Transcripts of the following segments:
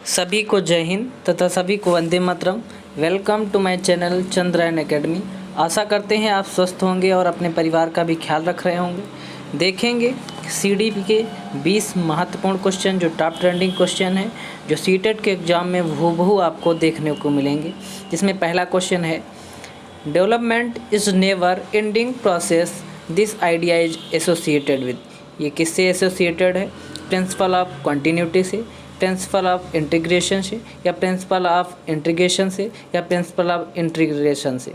सभी को जय हिंद तथा सभी को Vande Mataram. Welcome to my channel Chandrayan academy. आशा करते हैं आप स्वस्थ होंगे और अपने परिवार का भी ख्याल रख रहे होंगे। देखेंगे सीडीपी के 20 महत्वपूर्ण क्वेश्चन जो टॉप ट्रेंडिंग क्वेश्चन है, जो सीटेट के एग्ज़ाम में हूबहू आपको देखने को मिलेंगे। जिसमें पहला क्वेश्चन है, development is never ending process, this idea is associated with. ये किससे एसोसिएटेड है? प्रिंसिपल ऑफ कंटिन्यूटी से, प्रिंसिपल ऑफ इंटीग्रेशन से, या प्रिंसिपल ऑफ इंटीग्रेशन से, या प्रिंसिपल ऑफ इंटीग्रेशन से।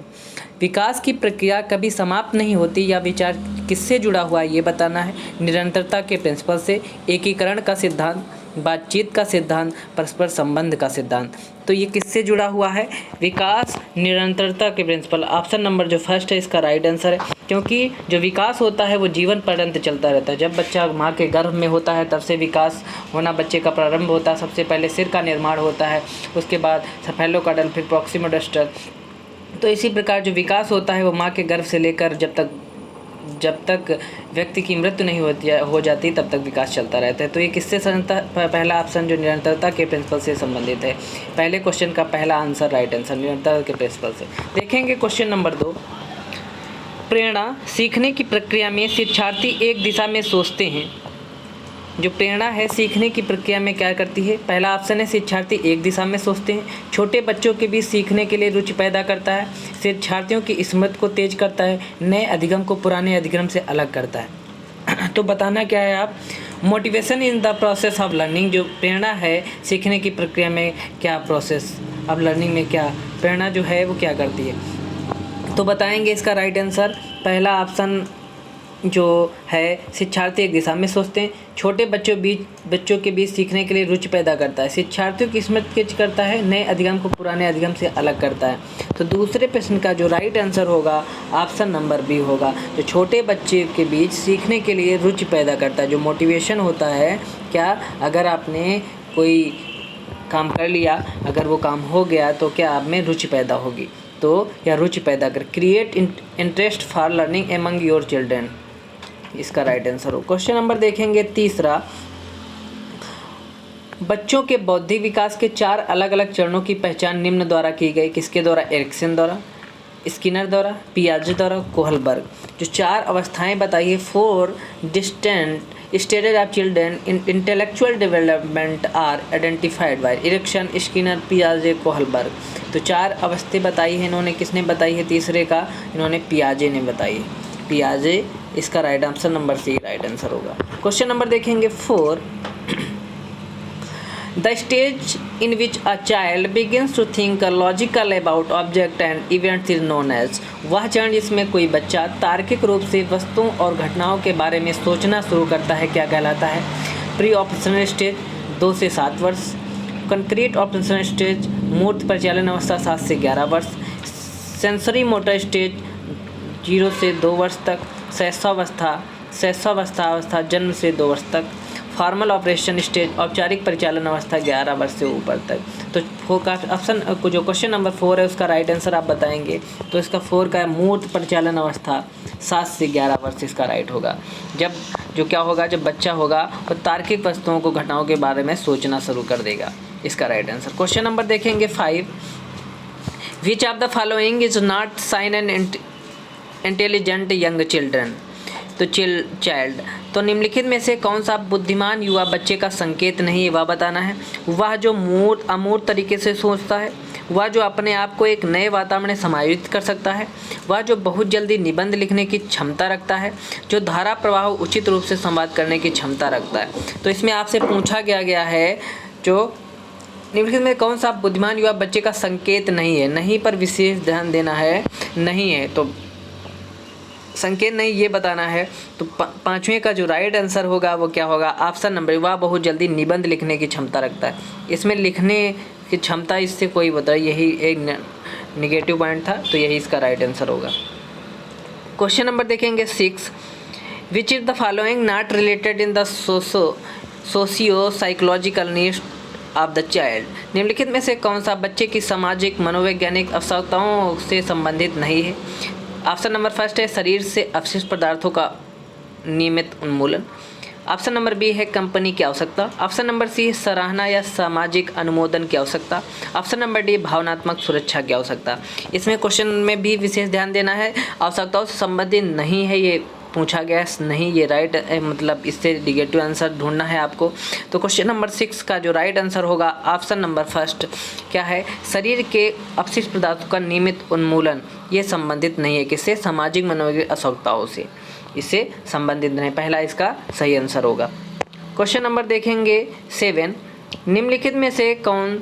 विकास की प्रक्रिया कभी समाप्त नहीं होती, या विचार किससे जुड़ा हुआ है ये बताना है। निरंतरता के प्रिंसिपल से, एकीकरण का सिद्धांत, बातचीत का सिद्धांत, परस्पर संबंध का सिद्धांत। तो ये किससे जुड़ा हुआ है? विकास निरंतरता के प्रिंसिपल। ऑप्शन नंबर जो फर्स्ट है इसका राइट आंसर है, क्योंकि जो विकास होता है वो जीवन पर्यंत चलता रहता है। जब बच्चा माँ के गर्भ में होता है तब से विकास होना बच्चे का प्रारंभ होता है। सबसे पहले सिर का निर्माण होता है, उसके बाद सेफेलोकार्डल, फिर प्रॉक्सिमोडिस्टल। तो इसी प्रकार जो विकास होता है वो माँ के गर्भ से लेकर जब तक व्यक्ति की मृत्यु नहीं हो जाती तब तक विकास चलता रहता है। तो ये किससे पहला ऑप्शन जो निरंतरता के प्रिंसिपल से संबंधित है। पहले क्वेश्चन का पहला आंसर राइट आंसर निरंतरता के प्रिंसिपल से। देखेंगे क्वेश्चन नंबर 2, प्रेरणा सीखने की प्रक्रिया में शिक्षार्थी एक दिशा में सोचते हैं। जो प्रेरणा है सीखने की प्रक्रिया में क्या करती है? पहला ऑप्शन है शिक्षार्थी एक दिशा में सोचते हैं। छोटे बच्चों के बीच सीखने के लिए रुचि पैदा करता है। शिक्षार्थियों की स्मृति को तेज करता है। नए अधिगम को पुराने अधिगम से अलग करता है। तो बताना क्या है आप? Motivation in the process of learning. जो प्रेरणा है सीखने की प्रक्रिया में क्या प्रोसेस ऑफ लर्निंग में क्या प्रेरणा जो है वो क्या करती है? तो बताएंगे इसका राइट आंसर पहला ऑप्शन जो है शिक्षार्थी एक दिशा में सोचते हैं। छोटे बच्चों के बीच सीखने के लिए रुचि पैदा करता है। शिक्षार्थियों की स्मृति तेज करता है। नए अधिगम को पुराने अधिगम से अलग करता है। तो दूसरे प्रश्न का जो राइट आंसर होगा ऑप्शन नंबर बी होगा, जो छोटे बच्चे के बीच सीखने के लिए रुचि पैदा करता है। जो मोटिवेशन होता है, क्या अगर आपने कोई काम कर लिया, अगर वो काम हो गया तो क्या आप में रुचि पैदा होगी। तो या रुचि पैदा कर, create interest for learning among your children, इसका राइट आंसर हो। क्वेश्चन नंबर देखेंगे तीसरा, बच्चों के बौद्धिक विकास के 4 अलग अलग चरणों की पहचान निम्न द्वारा की गई। किसके द्वारा? एरिक्सन द्वारा, स्किनर द्वारा, पियाजे द्वारा, कोहलबर्ग। जो 4 अवस्थाएं बताई है, 4 distant stages of children in intellectual development are identified by Erikson, Skinner, पियाजे, कोहलबर्ग। तो 4 अवस्था बताई है इन्होंने। किसने बताई है? तीसरे का इन्होंने पियाजे ने बताई है। पियाजे, इसका right option number C right answer होगा। क्वेश्चन नंबर देखेंगे 4, the stage in which a child begins to think logical about object and events is known as. वह चरण जिसमें कोई बच्चा तार्किक रूप से वस्तुओं और घटनाओं के बारे में सोचना शुरू करता है क्या कहलाता है? प्री ऑपरेशनल स्टेज 2 से 7 वर्ष, कंक्रीट ऑपरेशनल स्टेज मूर्त परिचालन अवस्था 7 से 11 वर्ष, सेंसरी मोटर स्टेज 0 से 2 वर्ष तक, शैशवावस्था जन्म से 2 वर्ष तक, फॉर्मल ऑपरेशन स्टेज औपचारिक परिचालन अवस्था 11 वर्ष से ऊपर तक। तो ऑप्शन जो क्वेश्चन नंबर 4 है उसका राइट आंसर आप बताएंगे। तो इसका 4 का मूर्त परिचालन अवस्था 7 से 11 वर्ष इसका राइट होगा। जब जो क्या होगा, जब बच्चा होगा वो तार्किक वस्तुओं को घटनाओं के बारे में सोचना शुरू कर देगा। इसका राइट आंसर। क्वेश्चन नंबर देखेंगे 5, which of the following is not sign and intelligent young children. तो चाइल्ड, तो निम्नलिखित में से कौन सा बुद्धिमान युवा बच्चे का संकेत नहीं है वह बताना है। वह जो अमूर्त तरीके से सोचता है, वह जो अपने आप को एक नए वातावरण में समायोजित कर सकता है, वह जो बहुत जल्दी निबंध लिखने की क्षमता रखता है, जो धारा प्रवाह उचित रूप से संवाद करने की क्षमता रखता है। तो इसमें आपसे पूछा गया है जो निम्नलिखित में कौन सा बुद्धिमान युवा बच्चे का संकेत नहीं है। नहीं पर विशेष ध्यान देना है। नहीं है तो संकेत नहीं ये बताना है। तो 5वें का जो राइट आंसर होगा वो क्या होगा? ऑप्शन नंबर, वह बहुत जल्दी निबंध लिखने की क्षमता रखता है। इसमें लिखने की क्षमता इससे कोई बताए, यही एक नेगेटिव पॉइंट था, तो यही इसका राइट आंसर होगा। क्वेश्चन नंबर देखेंगे 6, which is the following not related in the socio psychological needs of the child. निम्नलिखित में से कौन सा बच्चे की सामाजिक मनोवैज्ञानिक आवश्यकताओं से संबंधित नहीं है? ऑप्शन नंबर फर्स्ट है शरीर से अपशिष्ट पदार्थों का नियमित उन्मूलन, ऑप्शन नंबर बी है कंपनी की आवश्यकता। ऑप्शन नंबर सी सराहना या सामाजिक अनुमोदन की आवश्यकता। ऑप्शन नंबर डी भावनात्मक सुरक्षा की आवश्यकता। इसमें क्वेश्चन में भी विशेष ध्यान देना है, आवश्यकताओं से संबंधित नहीं है ये पूछा गया है, नहीं ये राइट मतलब इससे निगेटिव आंसर ढूंढना है आपको। तो क्वेश्चन नंबर 6 का जो राइट आंसर होगा ऑप्शन नंबर फर्स्ट क्या है, शरीर के अपशिष्ट पदार्थों का नियमित उन्मूलन, ये संबंधित नहीं है किससे, सामाजिक मनोवैज्ञानिक आवश्यकताओं से, इससे संबंधित नहीं, पहला इसका सही आंसर होगा। क्वेश्चन नंबर देखेंगे 7, निम्नलिखित में से कौन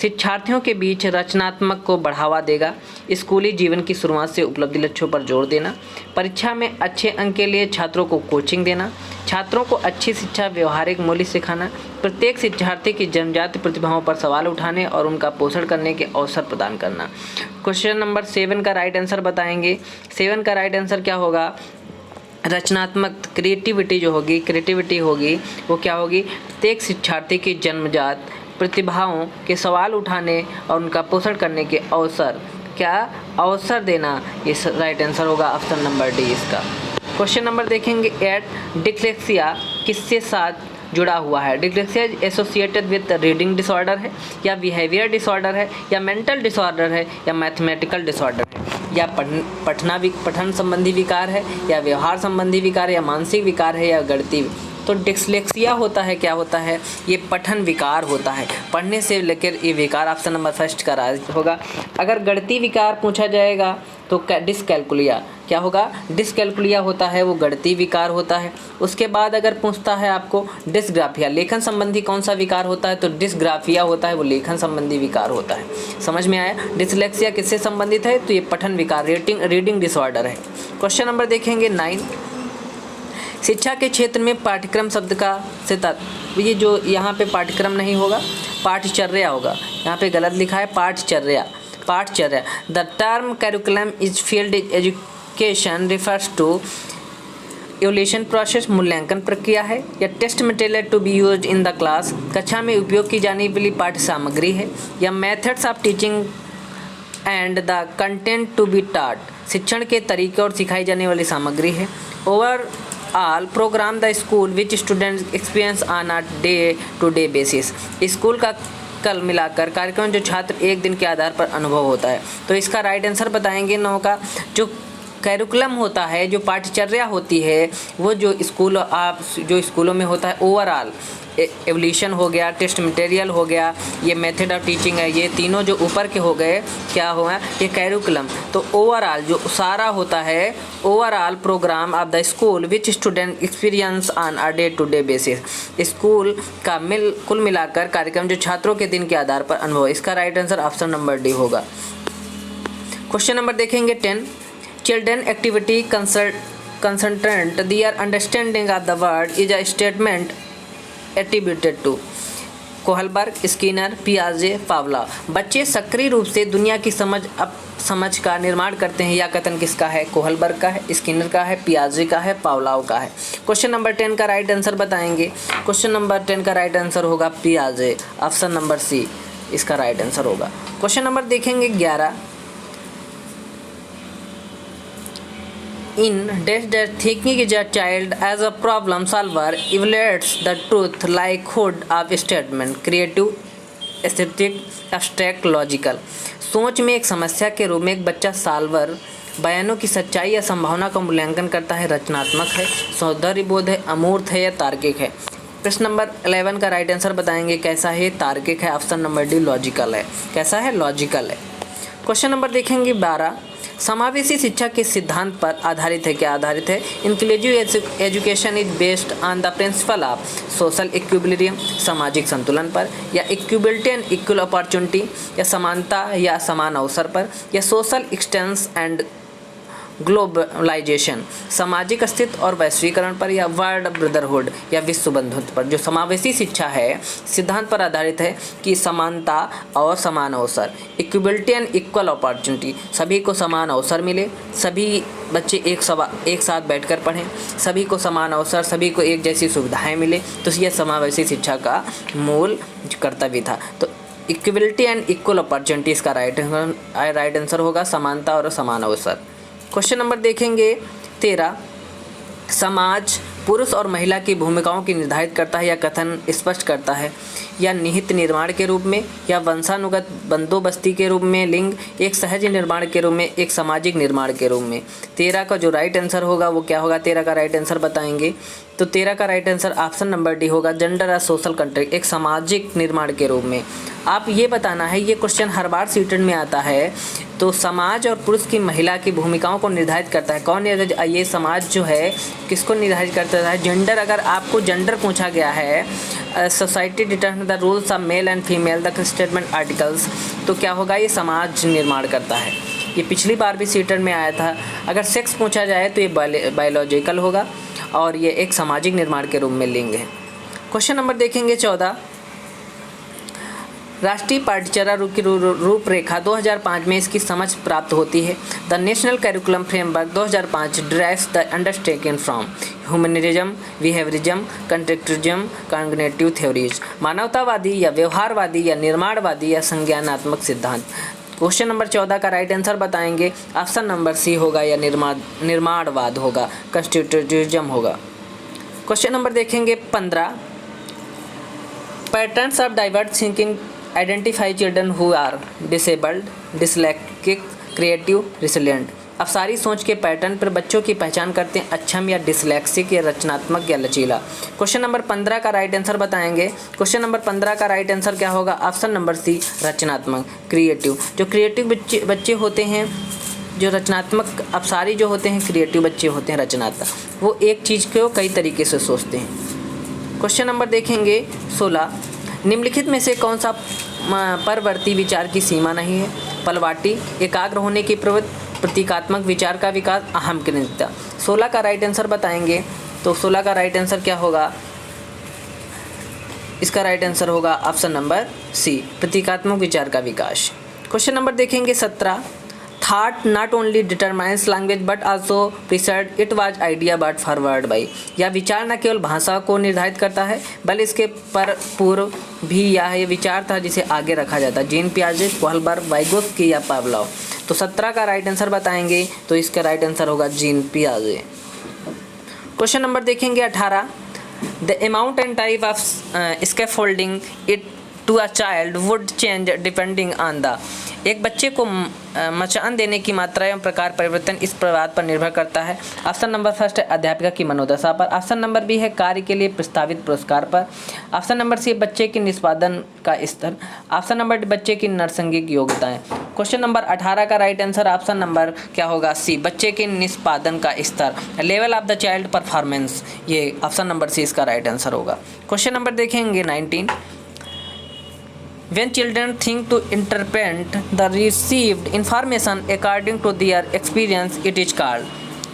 शिक्षार्थियों के बीच रचनात्मक को बढ़ावा देगा। स्कूली जीवन की शुरुआत से उपलब्धि लक्ष्यों पर जोर देना, परीक्षा में अच्छे अंक के लिए छात्रों को कोचिंग देना, छात्रों को अच्छी शिक्षा व्यवहारिक मूल्य सिखाना, प्रत्येक शिक्षार्थी की जन्मजात प्रतिभाओं पर सवाल उठाने और उनका पोषण करने के अवसर प्रदान करना। क्वेश्चन नंबर 7 का राइट आंसर बताएंगे। 7 का राइट आंसर क्या होगा, रचनात्मक क्रिएटिविटी होगी वो क्या होगी, प्रत्येक शिक्षार्थी की जन्मजात प्रतिभाओं के सवाल उठाने और उनका पोषण करने के अवसर देना, ये राइट आंसर होगा ऑप्शन नंबर डी इसका। क्वेश्चन नंबर देखेंगे 8, डिस्लेक्सिया किससे साथ जुड़ा हुआ है। Dyslexia associated with reading disorder है, या बिहेवियर डिसऑर्डर है, या मेंटल डिसऑर्डर है, या मैथमेटिकल डिसऑर्डर है, या पठन संबंधी विकार है, या व्यवहार संबंधी विकार है, या मानसिक विकार है, या गणितीय। तो डिस्लेक्सिया होता है, क्या होता है, ये पठन विकार होता है, पढ़ने से लेकर ये विकार, ऑप्शन नंबर फर्स्ट का राइट होगा। अगर गणितीय विकार पूछा जाएगा तो डिसकैलकुलिया क्या होगा, डिसकैलकुलिया होता है, वो गणितीय विकार होता है। उसके बाद अगर पूछता है आपको डिस्ग्राफिया, लेखन संबंधी कौन सा विकार होता है, तो डिस्ग्राफिया होता है, वो लेखन संबंधी विकार होता है। समझ में आया, डिसलेक्सिया किससे संबंधित है, तो ये पठन विकार रीडिंग डिसऑर्डर है। क्वेश्चन नंबर देखेंगे 9, शिक्षा के क्षेत्र में पाठ्यक्रम शब्द का से ये जो यहाँ पे पाठ्यक्रम नहीं होगा, पाठचर्या होगा, यहाँ पे गलत लिखा है पाठचर्या। The term curriculum is field education refers to evolution process, मूल्यांकन प्रक्रिया है, या test material to be used in the class, कक्षा में उपयोग की जाने वाली पाठ्य सामग्री है, या methods of teaching and the content to be taught, शिक्षण के तरीके और सिखाई जाने वाली सामग्री है। Overall programme the school which students experience on a day to day basis, school का कल मिलाकर कार्यक्रम जो छात्र एक दिन के आधार पर अनुभव होता है। तो इसका राइट आंसर बताएंगे 9 का, जो कैरिकुलम होता है, जो पाठ्यचर्या होती है, वो जो स्कूलों में होता है, ओवरऑल एवोल्यूशन हो गया, टेस्ट मटेरियल हो गया, ये मेथड ऑफ टीचिंग है, ये तीनों जो ऊपर के हो गए क्या हुआ, ये कैरिकुलम। तो ओवरऑल जो सारा होता है, overall programme of the school which student experience on a day to day basis, school का कुल मिलाकर कार्यक्रम जो छात्रों के दिन के आधार पर अनुभव। इसका right answer option number D होगा। क्वेश्चन नंबर देखेंगे 10, children activity concentrate their understanding of the word is a statement attributed to Kohlberg, Skinner, पियाजे, पावला। बच्चे सक्रिय रूप से दुनिया की समझ का निर्माण करते हैं, यह कथन किसका है, कोहलबर्ग का है, स्किनर का है, पियाजे का है, पावलाव का है। क्वेश्चन नंबर 10 का राइट आंसर बताएंगे। क्वेश्चन नंबर 10 का राइट आंसर होगा पियाजे, ऑप्शन नंबर सी इसका राइट आंसर होगा। क्वेश्चन नंबर देखेंगे 11, in that thinking is a child as a problem solver evaluates the truth likelihood of statement, creative, aesthetic, abstract, logical। सोच में एक समस्या के रूप में एक बच्चा सॉल्वर बयानों की सच्चाई या संभावना का मूल्यांकन करता है, रचनात्मक है, सौंदर्यबोध है, अमूर्त है, या तार्किक है। प्रश्न नंबर 11 का राइट आंसर बताएंगे, कैसा है, तार्किक है, ऑप्शन नंबर डी लॉजिकल है। कैसा है, लॉजिकल है। क्वेश्चन नंबर देखेंगे 12, समावेशी शिक्षा के सिद्धांत पर आधारित है, क्या आधारित है, inclusive education is based on the principle of social equilibrium, सामाजिक संतुलन पर, या इक्विबिलिटी एंड इक्वल अपॉर्चुनिटी, या समानता या समान अवसर पर, या सोशल एक्सटेंस एंड ग्लोबलाइजेशन, सामाजिक अस्तित्व और वैश्वीकरण पर, या वर्ल्ड ब्रदरहुड या विश्व बंधुत्व पर। जो समावेशी शिक्षा है सिद्धांत पर आधारित है कि समानता और समान अवसर, इक्विबिलिटी एंड इक्वल अपॉर्चुनिटी, सभी को समान अवसर मिले, सभी बच्चे एक साथ बैठकर पढ़ें, सभी को समान अवसर, सभी को एक जैसी सुविधाएं मिले, तो यह समावेशी शिक्षा का मूल कर्तव्य था। तो इक्विबिलिटी एंड इक्वल अपॉर्चुनिटी इसका राइट आंसर होगा, समानता और समान अवसर। क्वेश्चन नंबर देखेंगे 13, समाज पुरुष और महिला की भूमिकाओं की निर्धारित करता है या कथन स्पष्ट करता है, या निहित निर्माण के रूप में, या वंशानुगत बंदोबस्ती के रूप में, लिंग, एक सहज निर्माण के रूप में, एक सामाजिक निर्माण के रूप में। 13 का जो राइट आंसर होगा वो क्या होगा? 13 का राइट आंसर बताएंगे तो 13 का right answer option number D होगा, जेंडर और सोशल कंट्रैक्ट, एक सामाजिक निर्माण के रूप में। आप ये बताना है, ये क्वेश्चन हर बार सीटेट में आता है, तो समाज और पुरुष की महिला की भूमिकाओं को निर्धारित करता है कौन? ये समाज जो है किसको निर्धारित करता है? जेंडर, अगर आपको जेंडर पूछा गया है, society determine the rules of male and female the statement articles, तो क्या होगा? ये समाज निर्माण करता है। ये पिछली बार भी सीटेट में आया था। अगर सेक्स पूछा जाए तो ये बायोलॉजिकल होगा और ये एक सामाजिक निर्माण के रूप में लिंग है। क्वेश्चन नंबर देखेंगे 14, राष्ट्रीय पाठ्यचर्या की रूपरेखा 2005 में इसकी समझ प्राप्त होती है। The national curriculum framework 2005 derives the understanding from humanism, behaviourism, constructivism, cognitive theories, मानवतावादी या व्यवहारवादी या निर्माणवादी या संज्ञानात्मक सिद्धांत। क्वेश्चन नंबर 14 का राइट आंसर बताएंगे, ऑप्शन नंबर सी होगा या निर्माणवाद होगा, कंस्ट्रक्टिविज्म होगा। क्वेश्चन नंबर देखेंगे 15, patterns of diverse thinking identify children who are disabled, dyslexic, creative, resilient. अवसारी सोच के पैटर्न पर बच्चों की पहचान करते हैं अक्षम या डिसलेक्सिक या रचनात्मक या लचीला। क्वेश्चन नंबर 15 का राइट आंसर बताएंगे। क्वेश्चन नंबर 15 का राइट आंसर क्या होगा? ऑप्शन नंबर सी, रचनात्मक, क्रिएटिव। जो क्रिएटिव बच्चे होते हैं, जो रचनात्मक अवसारी जो होते हैं, क्रिएटिव बच्चे होते हैं रचनात्मक, वो एक चीज़ को कई तरीके से सोचते हैं। क्वेश्चन नंबर देखेंगे 16, निम्नलिखित में से कौन सा परवर्ती विचार की सीमा नहीं है? पलवाटी, एकाग्र होने की प्रवृत्ति, प्रतीकात्मक विचार का विकास, अहम केंद्रितता। 16 का राइट आंसर बताएंगे तो 16 का राइट आंसर क्या होगा? इसका राइट आंसर होगा ऑप्शन नंबर सी, प्रतीकात्मक विचार का विकास। क्वेश्चन नंबर देखेंगे 17, thought not only determines language but also preceded it was idea but forward by, या विचार न केवल भाषा को निर्धारित करता है बल्कि इसके पर पूर्व भी यह विचार था जिसे आगे रखा जाता है। जीन पियाजे, कोहलबर्ग, वाइगोत्स्की या पावलोव। तो 17 का राइट आंसर बताएंगे तो इसका राइट आंसर होगा जीन पियाजे। क्वेश्चन नंबर देखेंगे 18, the amount and type of scaffolding it to a child would change depending on the, एक बच्चे को मचान देने की मात्रा एवं प्रकार परिवर्तन इस बात पर निर्भर करता है। ऑप्शन नंबर फर्स्ट है अध्यापिका की मनोदशा पर, ऑप्शन नंबर बी है कार्य के लिए प्रस्तावित पुरस्कार पर, ऑप्शन नंबर सी बच्चे की निष्पादन का स्तर, ऑप्शन नंबर डी बच्चे की नैसर्गिक योग्यताएं। क्वेश्चन नंबर 18 का राइट आंसर ऑप्शन नंबर क्या होगा? सी, बच्चे के निष्पादन का स्तर, level of the child performance, ये ऑप्शन नंबर सी इसका राइट आंसर होगा। क्वेश्चन नंबर देखेंगे 19, when children think to interpret the received information according to their experience it is called,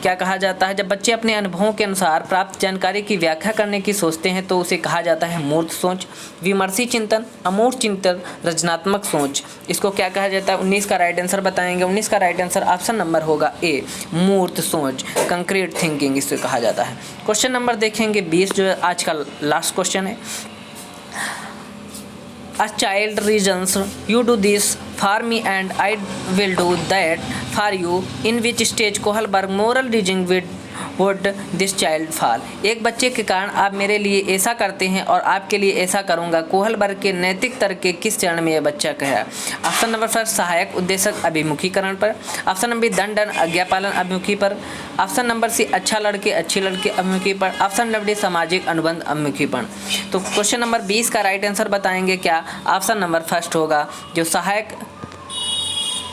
क्या कहा जाता है? जब बच्चे अपने अनुभवों के अनुसार प्राप्त जानकारी की व्याख्या करने की सोचते हैं तो उसे कहा जाता है मूर्त सोच, विमर्शी चिंतन, अमूर्त चिंतन, रचनात्मक सोच। इसको क्या कहा जाता है? 19 का राइट आंसर बताएंगे। 19 का राइट आंसर ऑप्शन नंबर होगा ए, मूर्त सोच, कंक्रीट थिंकिंग इसे कहा जाता है। क्वेश्चन नंबर देखेंगे 20, जो आज का लास्ट क्वेश्चन है। A child reasons, you do this for me and I will do that for you. In which stage Kohlberg moral reasoning would this child fall? एक बच्चे के कारण आप मेरे लिए ऐसा करते हैं और आपके लिए ऐसा करूंगा, कोहलबर्ग के नैतिक तर्क के किस चरण में यह बच्चा कहा? ऑप्शन नंबर फर्स्ट सहायक उद्देश्यक अभिमुखीकरण पर, ऑप्शन नंबर दंड आज्ञापालन अभिमुखी पर, ऑप्शन नंबर सी अच्छा लड़के अच्छी लड़के अभिमुखी पर, ऑप्शन नंबर डी सामाजिक अनुबंध अभिमुखी पर। तो क्वेश्चन नंबर 20 का राइट आंसर बताएंगे क्या? ऑप्शन नंबर फर्स्ट होगा, जो सहायक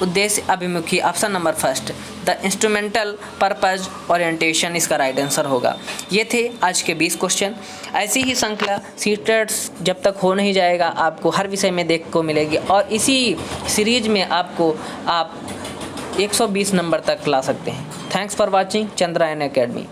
उद्देश्य अभिमुखी, option number first, the instrumental purpose orientation इसका राइट आंसर होगा। ये थे आज के 20 क्वेश्चन। ऐसी ही श्रृंखला सीटेट्स जब तक हो नहीं जाएगा आपको हर विषय में देखने को मिलेगी और इसी सीरीज में आपको आप 120 नंबर तक ला सकते हैं। Thanks for watching Chandrayaan academy.